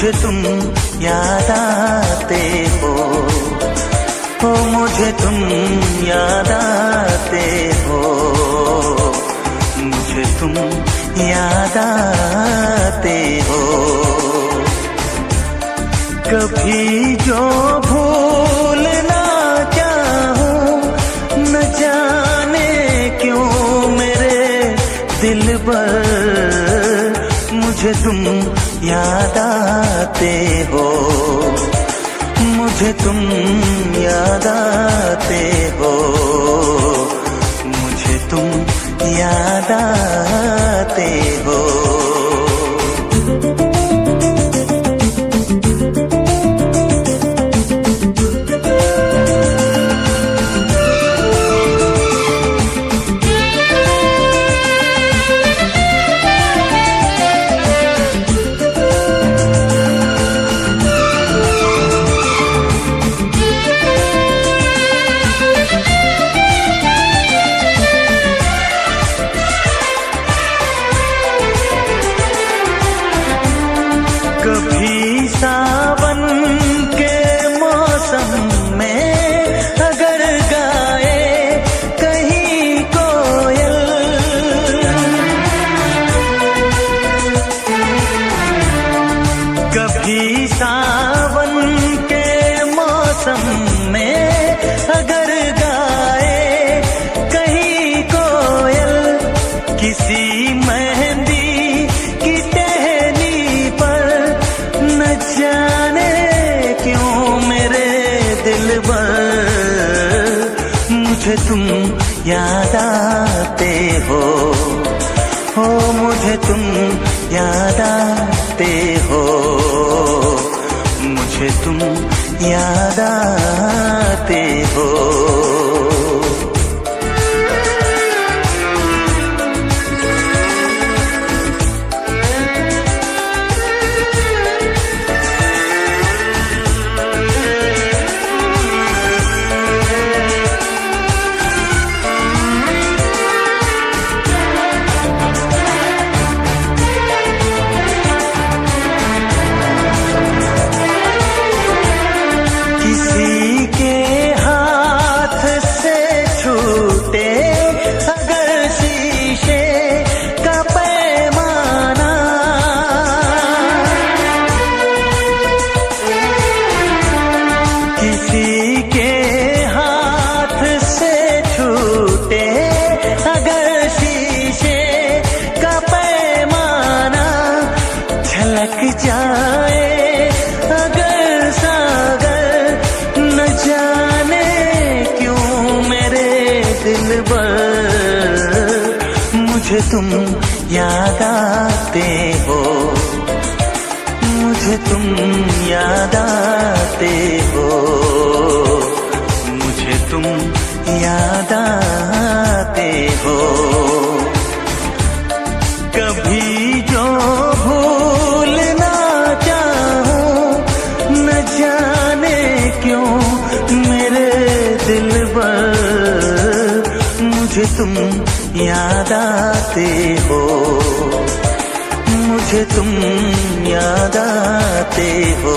मुझे तुम याद आते हो, मुझे तुम याद आते हो, मुझे तुम याद आते हो। कभी जो भूल ना चाहूं, न जाने क्यों मेरे दिल पर मुझे तुम याद आते हो, मुझे तुम याद आते हो, मुझे तुम याद आते हो। कभी सावन के मौसम में अगर गाए कहीं कोयल, कभी सावन के मौसम में अगर गाए कहीं कोयल, किसी मेहंदी की टहनी पर न जाने क्यों मेरे दिल पर मुझे तुम याद आते हो, मुझे तुम याद आते हो, मुझे तुम याद आते हो। किसी के हाथ से छूटे अगर शीशे का पैमाना, किसी के हाथ से छूटे अगर शीशे का पैमाना, झलक जाए अगर सागर, न जाने क्यों मेरे दिल पर मुझे तुम याद आते हो, मुझे तुम याद आते हो, मुझे तुम याद आते हो। कभी जो भूल ना चाहूं, न जाने क्यों मेरे दिल पर मुझे तुम याद आते हो, मुझे तुम याद आते हो।